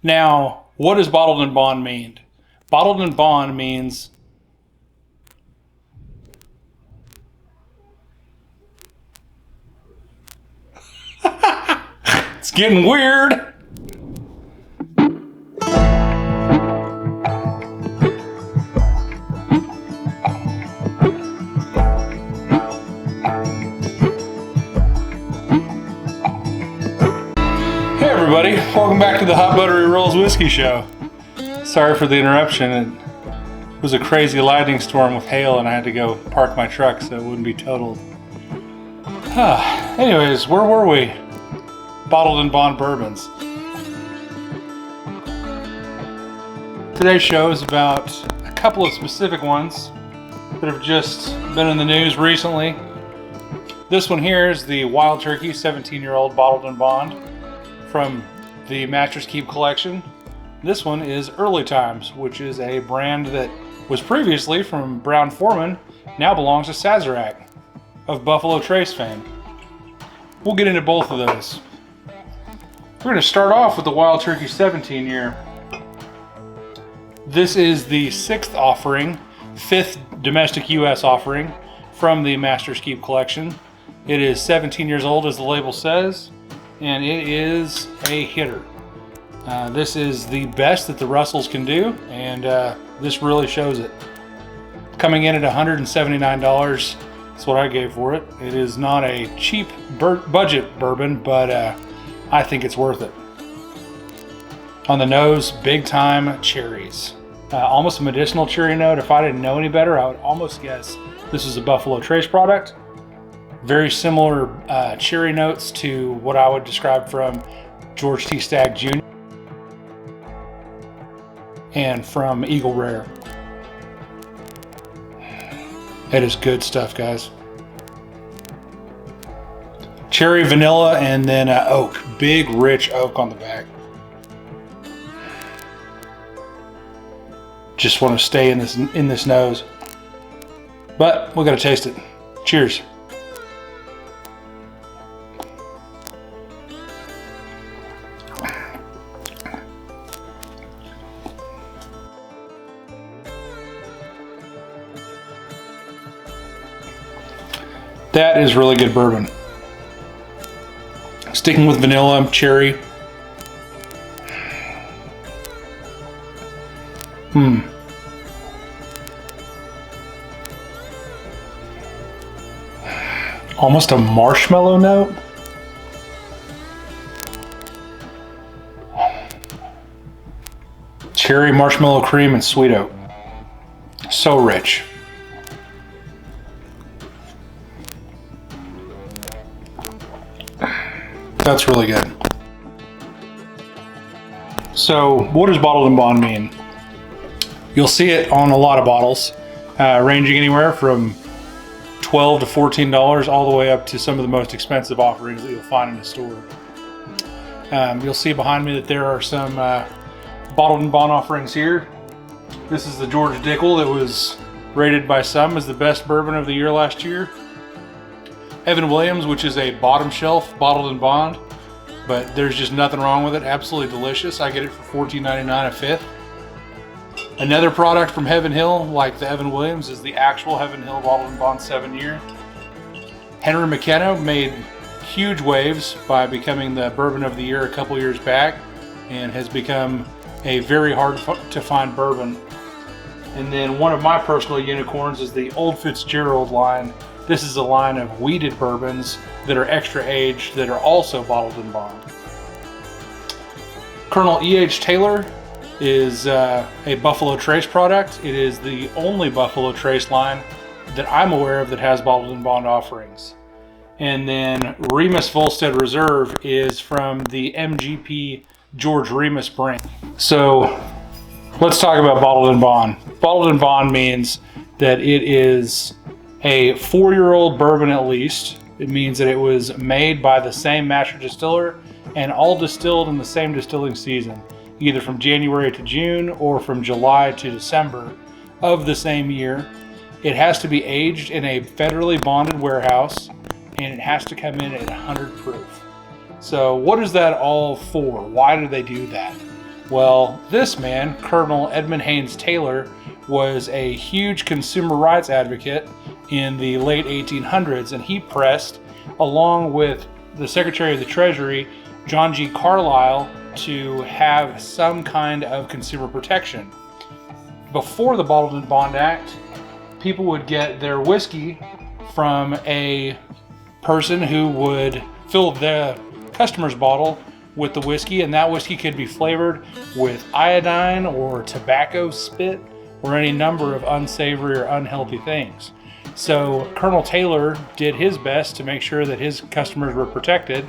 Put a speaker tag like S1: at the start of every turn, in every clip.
S1: Now, what does bottled and bond mean? Bottled and bond means it's getting weird. Hey everybody, welcome back to the Hot Buttery Rolls Whiskey Show. Sorry for the interruption. It was a crazy lightning storm with hail and I had to go park my truck so it wouldn't be totaled. Anyways, where were we? Bottled and bond bourbons. Today's show is about a couple of specific ones that have just been in the news recently. This one here is the Wild Turkey 17-year-old bottled and bond from the Master's Keep collection. This one is Early Times, which is a brand that was previously from Brown-Forman, now belongs to Sazerac of Buffalo Trace fame. We'll get into both of those. We're going to start off with the Wild Turkey 17-year. This is the 6th offering, 5th domestic U.S. offering from the Master's Keep collection. It is 17 years old, as the label says, and it is a hitter. This is the best that the Russells can do, and this really shows it. Coming in at $179, that's what I gave for it. It is not a cheap budget bourbon, but I think it's worth it. On the nose, big time cherries. Almost a medicinal cherry note. If I didn't know any better, I would almost guess this is a Buffalo Trace product. Very similar cherry notes to what I would describe from George T. Stagg Jr. and from Eagle Rare. It is good stuff, guys. Cherry, vanilla, and then oak. Big, rich oak on the back. Just want to stay in this nose. But we got to taste it. Cheers. That is really good bourbon. Sticking with vanilla, cherry. Almost a marshmallow note. Cherry, marshmallow cream, and sweet oak. So rich. That's really good. So what does bottled and bond mean? You'll see it on a lot of bottles, ranging anywhere from $12 to $14 all the way up to some of the most expensive offerings that you'll find in the store. You'll see behind me that there are some bottled and bond offerings here. This is the George Dickel that was rated by some as the best bourbon of the year last year. Evan Williams, which is a bottom shelf bottled and bond, but there's just nothing wrong with it. Absolutely delicious. I get it for $14.99 a fifth. Another product from Heaven Hill, like the Evan Williams, is the actual Heaven Hill bottled and bond 7-year. Henry McKenna made huge waves by becoming the bourbon of the year a couple years back, and has become a very hard to find bourbon. And then one of my personal unicorns is the Old Fitzgerald line. This is a line of wheated bourbons that are extra aged that are also bottled and bond. Colonel E.H. Taylor is a Buffalo Trace product. It is the only Buffalo Trace line that I'm aware of that has bottled and bond offerings. And then Remus Volstead Reserve is from the MGP George Remus brand. So let's talk about bottled and bond. Bottled and bond means that it is a 4-year-old bourbon at least. It means that it was made by the same master distiller and all distilled in the same distilling season, either from January to June or from July to December of the same year. It has to be aged in a federally bonded warehouse, and it has to come in at 100 proof. So what is that all for? Why do they do that? Well, this man, Colonel Edmund Haynes Taylor, was a huge consumer rights advocate in the late 1800s, and he pressed, along with the Secretary of the Treasury, John G. Carlyle, to have some kind of consumer protection. Before the Bottled and Bond Act, people would get their whiskey from a person who would fill the customer's bottle with the whiskey, and that whiskey could be flavored with iodine or tobacco spit or any number of unsavory or unhealthy things. So Colonel Taylor did his best to make sure that his customers were protected,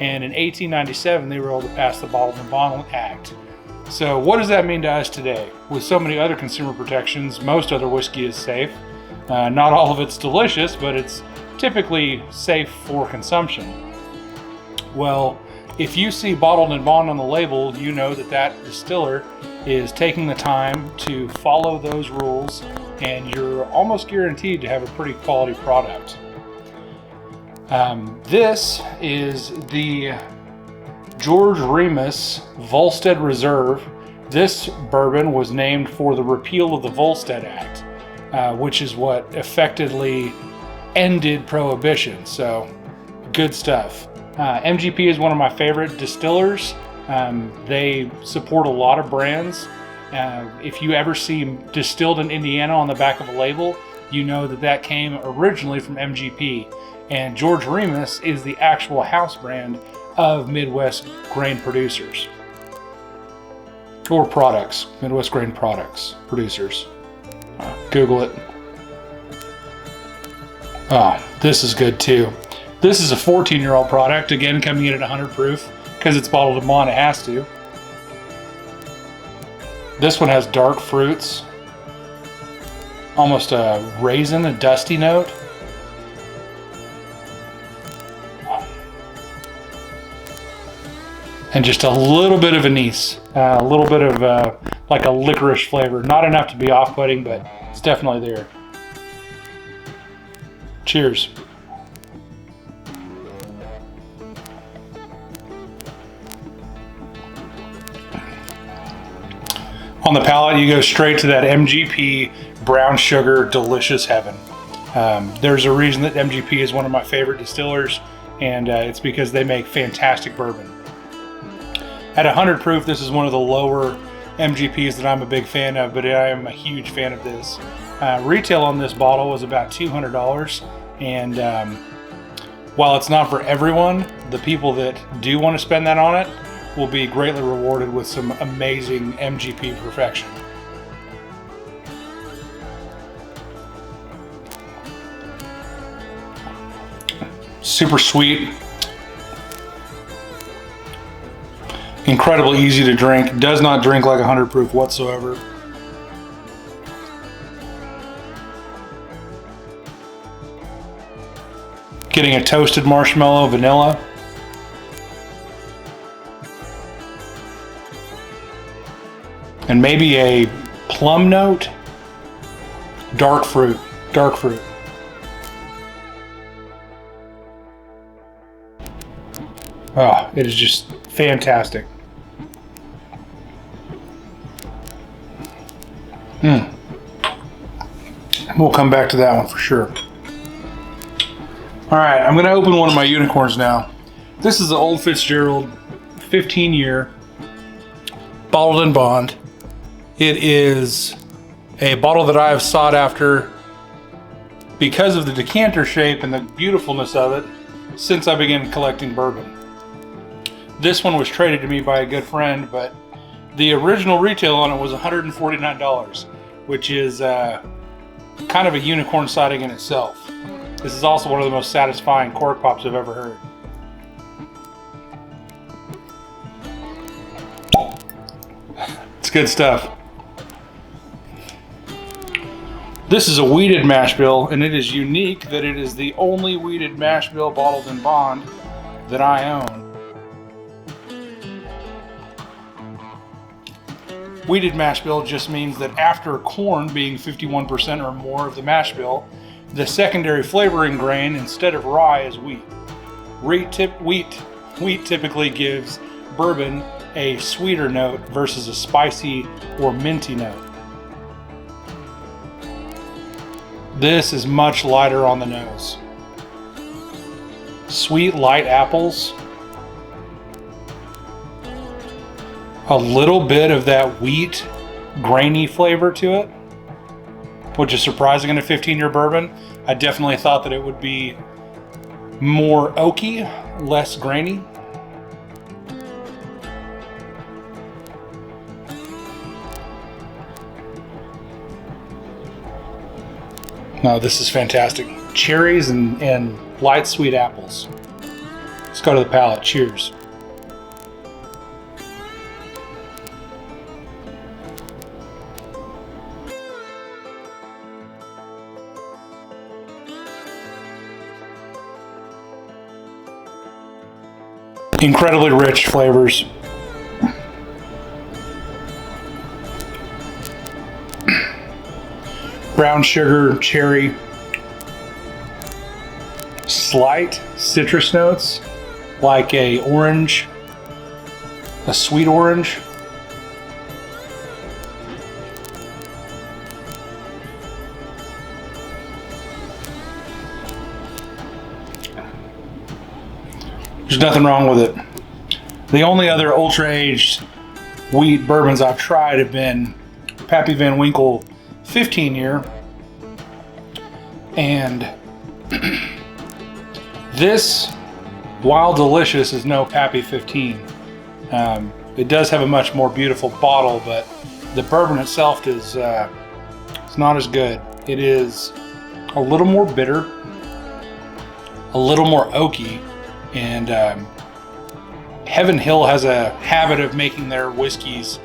S1: and in 1897 they were able to pass the Bottled and Bond Act. So what does that mean to us today? With so many other consumer protections, most other whiskey is safe. Not all of it's delicious, but it's typically safe for consumption. Well, if you see Bottled and Bond on the label, you know that that distiller is taking the time to follow those rules, and you're almost guaranteed to have a pretty quality product. This is the George Remus Volstead Reserve. This bourbon was named for the repeal of the Volstead Act, which is what effectively ended Prohibition. So, good stuff. MGP is one of my favorite distillers. They support a lot of brands. If you ever see distilled in Indiana on the back of a label, you know that that came originally from MGP. And George Remus is the actual house brand of Midwest grain producers. Or products. Midwest grain products. Producers. Google it. Oh, this is good too. This is a 14-year-old product, again coming in at 100 proof, because it's bottled in bond, it has to. This one has dark fruits, almost a raisin, a dusty note. And just a little bit of anise, a little bit of like a licorice flavor. Not enough to be off-putting, but it's definitely there. Cheers. On the palate, you go straight to that MGP brown sugar delicious heaven. There's a reason that MGP is one of my favorite distillers, and it's because they make fantastic bourbon. At 100 proof, this is one of the lower MGPs that I'm a big fan of, but I am a huge fan of this. Retail on this bottle was about $200, and while it's not for everyone, the people that do want to spend that on it will be greatly rewarded with some amazing MGP perfection. Super sweet. Incredibly easy to drink. Does not drink like 100 proof whatsoever. Getting a toasted marshmallow, vanilla. And maybe a plum note. Dark fruit. Dark fruit. Oh, it is just fantastic. We'll come back to that one for sure. All right, I'm going to open one of my unicorns now. This is the Old Fitzgerald 15-year bottled in bond. It is a bottle that I have sought after because of the decanter shape and the beautifulness of it since I began collecting bourbon. This one was traded to me by a good friend, but the original retail on it was $149, which is kind of a unicorn sighting in itself. This is also one of the most satisfying cork pops I've ever heard. It's good stuff. This is a wheated mash bill, and it is unique that it is the only wheated mash bill bottled in bond that I own. Wheated mash bill just means that after corn being 51% or more of the mash bill, the secondary flavoring grain instead of rye is wheat. Wheat typically gives bourbon a sweeter note versus a spicy or minty note. This is much lighter on the nose. Sweet, light apples. A little bit of that wheat, grainy flavor to it, which is surprising in a 15-year bourbon. I definitely thought that it would be more oaky, less grainy. No, this is fantastic. Cherries and light sweet apples. Let's go to the palate. Cheers. Incredibly rich flavors. Brown sugar, cherry, slight citrus notes like a orange, a sweet orange. There's nothing wrong with it. The only other ultra-aged wheat bourbons I've tried have been Pappy Van Winkle 15-year, and this, while delicious, is no Pappy 15. It does have a much more beautiful bottle, but the bourbon itself is it's not as good. It is a little more bitter, a little more oaky, and Heaven Hill has a habit of making their whiskeys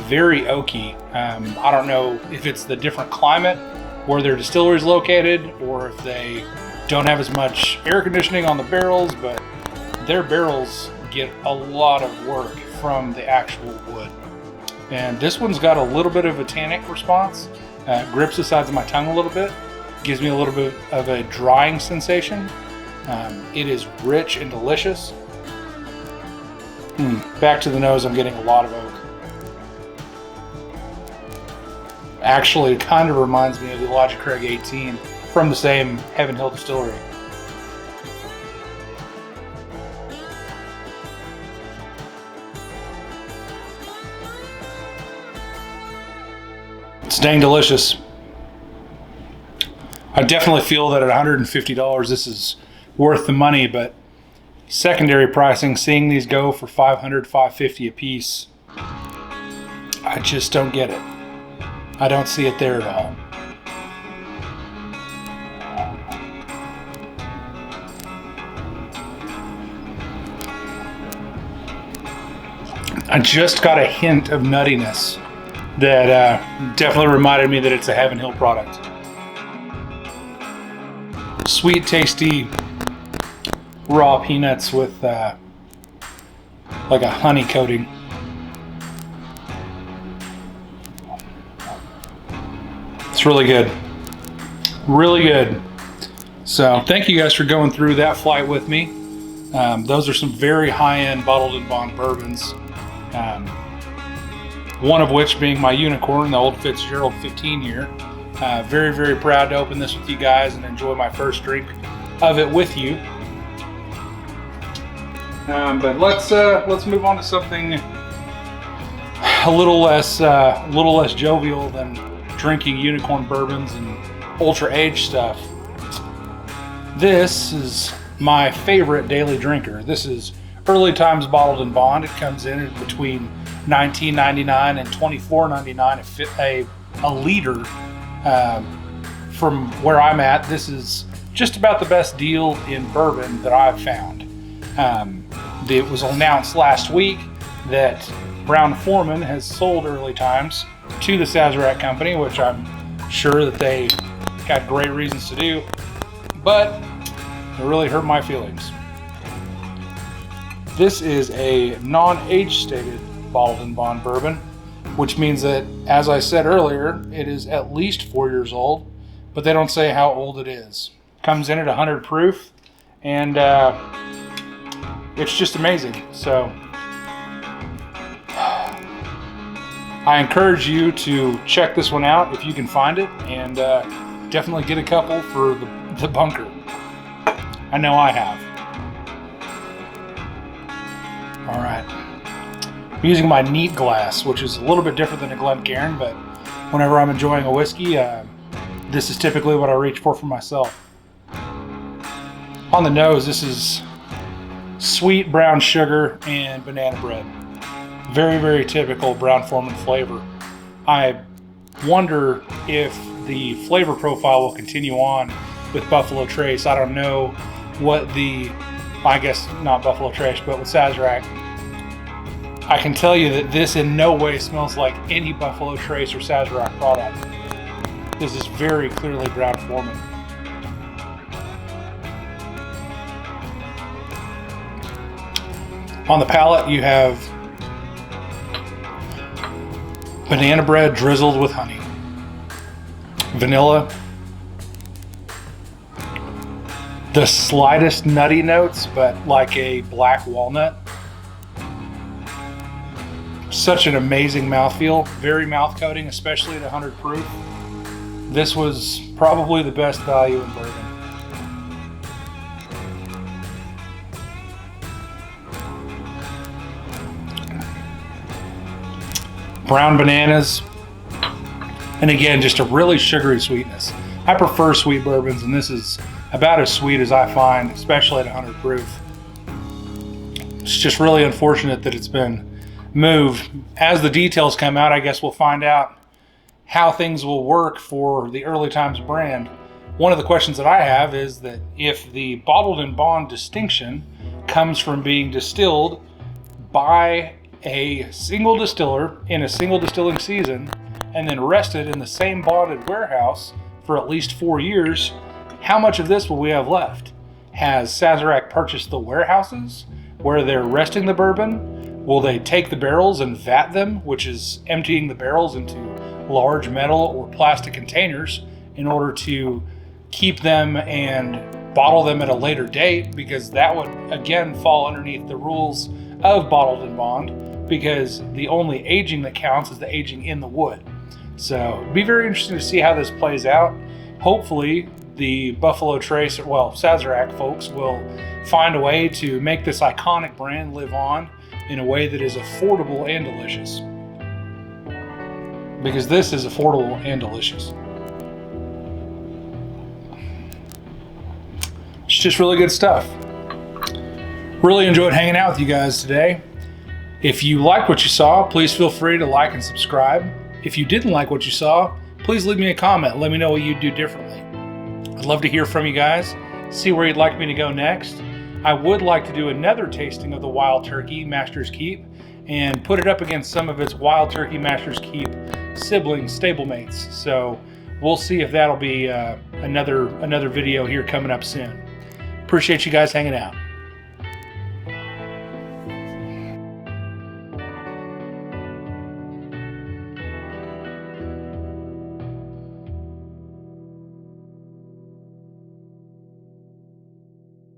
S1: very oaky. I don't know if it's the different climate where their distillery is located, or if they don't have as much air conditioning on the barrels, but their barrels get a lot of work from the actual wood. And this one's got a little bit of a tannic response. Grips the sides of my tongue a little bit. Gives me a little bit of a drying sensation. It is rich and delicious. Back to the nose, I'm getting a lot of oak. Actually, it kind of reminds me of the Elijah Craig 18 from the same Heaven Hill distillery. It's dang delicious. I definitely feel that at $150 this is worth the money, but secondary pricing, seeing these go for $500, $550 a piece, I just don't get it. I don't see it there at all. I just got a hint of nuttiness that definitely reminded me that it's a Heaven Hill product. Sweet, tasty, raw peanuts with like a honey coating. It's really good. Really good. So thank you guys for going through that flight with me. Those are some very high-end bottled and bond bourbons. One of which being my unicorn, the old Fitzgerald 15-year. Very, very proud to open this with you guys and enjoy my first drink of it with you. But let's move on to something a little less jovial than drinking unicorn bourbons and ultra aged stuff. This is my favorite daily drinker. This is Early Times Bottled and Bond. It comes in at between $19.99 and $24.99 a liter. From where I'm at, this is just about the best deal in bourbon that I've found. It was announced last week that Brown-Forman has sold Early Times to the Sazerac Company, which I'm sure that they got great reasons to do, but it really hurt my feelings. This is a non-age stated bottled and bond bourbon, which means that, as I said earlier, it is at least 4 years old, but they don't say how old it is. Comes in at 100 proof, and it's just amazing. So I encourage you to check this one out if you can find it, and definitely get a couple for the bunker. I know I have. All right. I'm using my neat glass, which is a little bit different than a Glencairn, but whenever I'm enjoying a whiskey, this is typically what I reach for myself. On the nose, this is sweet brown sugar and banana bread. Very, very typical Brown-Forman flavor. I wonder if the flavor profile will continue on with Buffalo Trace. I don't know what I guess not Buffalo Trace, but with Sazerac. I can tell you that this in no way smells like any Buffalo Trace or Sazerac product. This is very clearly Brown-Forman. On the palate, you have banana bread drizzled with honey, vanilla, the slightest nutty notes, but like a black walnut. Such an amazing mouthfeel, very mouth coating, especially at 100 proof. This was probably the best value in bourbon. Brown bananas, and again, just a really sugary sweetness. I prefer sweet bourbons, and this is about as sweet as I find, especially at 100 proof. It's just really unfortunate that it's been moved. As the details come out, I guess we'll find out how things will work for the Early Times brand. One of the questions that I have is that if the bottled and bond distinction comes from being distilled by a single distiller in a single distilling season and then rested in the same bonded warehouse for at least 4 years, how much of this will we have left? Has Sazerac purchased the warehouses where they're resting the bourbon? Will they take the barrels and vat them, which is emptying the barrels into large metal or plastic containers in order to keep them and bottle them at a later date? Because that would again fall underneath the rules of bottled and bond, because the only aging that counts is the aging in the wood. So it'd be very interesting to see how this plays out. Hopefully the Buffalo Trace, well, Sazerac folks will find a way to make this iconic brand live on in a way that is affordable and delicious. Because this is affordable and delicious. It's just really good stuff. Really enjoyed hanging out with you guys today. If you liked what you saw, please feel free to like and subscribe. If you didn't like what you saw, please leave me a comment. Let me know what you'd do differently. I'd love to hear from you guys, see where you'd like me to go next. I would like to do another tasting of the Wild Turkey Master's Keep and put it up against some of its Wild Turkey Master's Keep sibling stablemates. So we'll see if that'll be another video here coming up soon. Appreciate you guys hanging out.